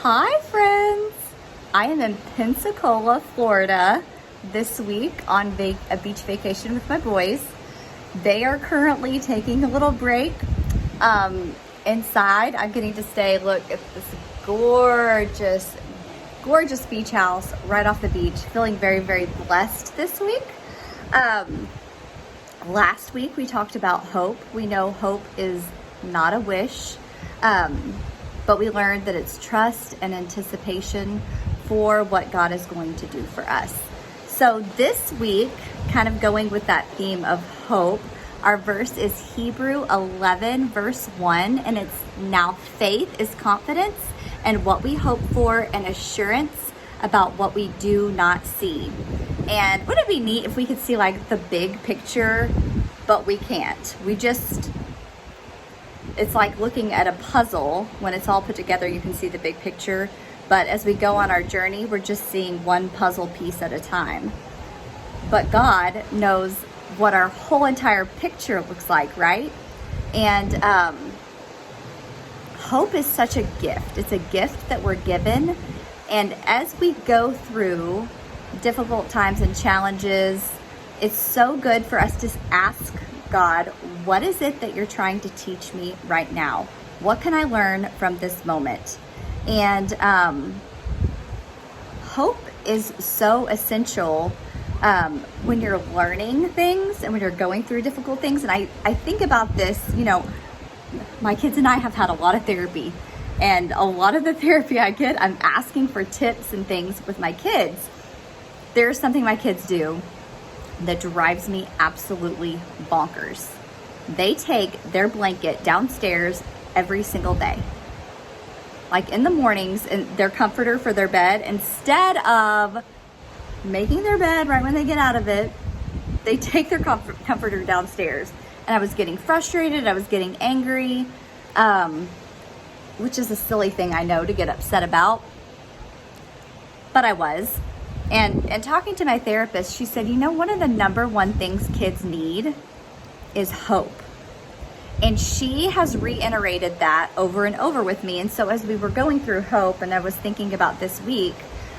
Hi friends! I am in Pensacola, Florida this week on a beach vacation with my boys. They are currently taking a little break inside. I'm getting to stay, look at this gorgeous beach house right off the beach. Feeling very, very blessed this week. Last week we talked about hope. We know hope is not a wish, but we learned that it's trust and anticipation for what God is going to do for us. So this week, kind of going with that theme of hope, our verse is Hebrews 11 verse 1, and it's now faith is confidence and what we hope for and assurance about what we do not see. And wouldn't it be neat if we could see like the big picture, but we can't. It's like looking at a puzzle. When it's all put together, you can see the big picture. But as we go on our journey, we're just seeing one puzzle piece at a time. But God knows what our whole entire picture looks like, right? And hope is such a gift. It's a gift that we're given. And as we go through difficult times and challenges, it's so good for us to ask God, what is it that you're trying to teach me right now? What can I learn from this moment? And hope is so essential when you're learning things and when you're going through difficult things. And I think about this, my kids and I have had a lot of therapy, and a lot of the therapy I get, I'm asking for tips and things with my kids. There's something my kids do that drives me absolutely bonkers. They take their blanket downstairs every single day. Like in the mornings, and their comforter for their bed, instead of making their bed right when they get out of it, they take their comforter downstairs. And I was getting frustrated, I was getting angry, which is a silly thing, I know, to get upset about, but I was. And talking to my therapist, she said, one of the number one things kids need is hope. And she has reiterated that over and over with me. And so as we were going through hope, and I was thinking about this week,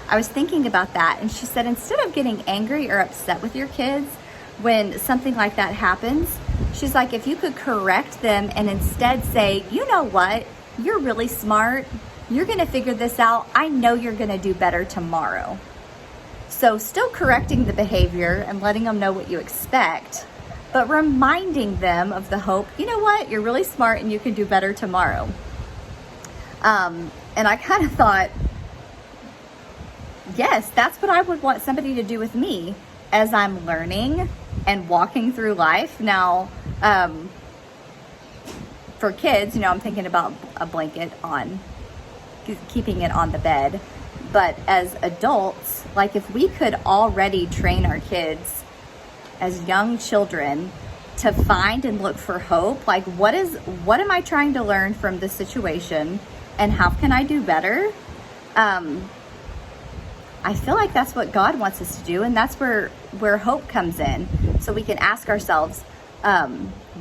I was thinking about that. And she said, instead of getting angry or upset with your kids when something like that happens, she's like, if you could correct them and instead say, you know what, you're really smart. You're going to figure this out. I know you're going to do better tomorrow. So still correcting the behavior and letting them know what you expect, but reminding them of the hope, you know what, you're really smart and you can do better tomorrow. And I kind of thought, yes, that's what I would want somebody to do with me as I'm learning and walking through life. Now, for kids, I'm thinking about a blanket keeping it on the bed. But as adults, like if we could already train our kids as young children to find and look for hope, like what am I trying to learn from this situation and how can I do better? I feel like that's what God wants us to do, and that's where hope comes in. So we can ask ourselves,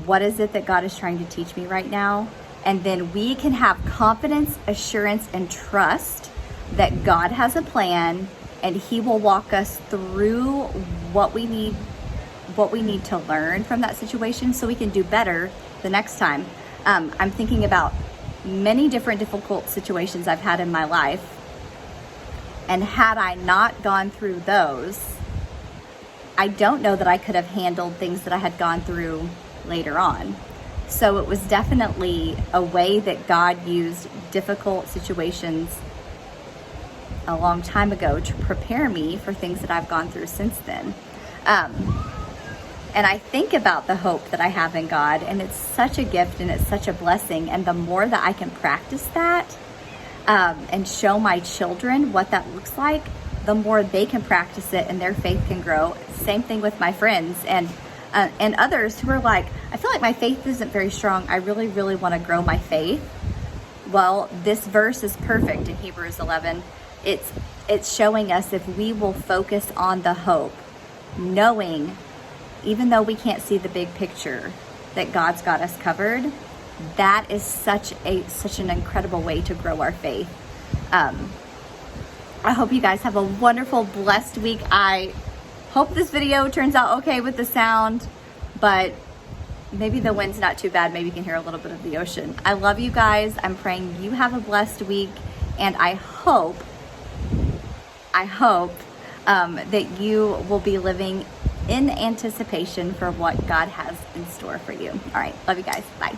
what is it that God is trying to teach me right now? And then we can have confidence, assurance, and trust that God has a plan and He will walk us through what we need to learn from that situation so we can do better the next time. I'm thinking about many different difficult situations I've had in my life, and had I not gone through those, I don't know that I could have handled things that I had gone through later on. So it was definitely a way that God used difficult situations a long time ago to prepare me for things that I've gone through since then. And I think about the hope that I have in God, and it's such a gift and it's such a blessing. And the more that I can practice that and show my children what that looks like, the more they can practice it and their faith can grow. Same thing with my friends and others who are like, I feel like my faith isn't very strong. I really, really want to grow my faith. Well, this verse is perfect in Hebrews 11. It's showing us if we will focus on the hope, knowing, even though we can't see the big picture, that God's got us covered. That is such an incredible way to grow our faith. I hope you guys have a wonderful, blessed week. I hope this video turns out okay with the sound, but maybe the wind's not too bad. Maybe you can hear a little bit of the ocean. I love you guys. I'm praying you have a blessed week, and I hope that you will be living in anticipation for what God has in store for you. All right, love you guys. Bye.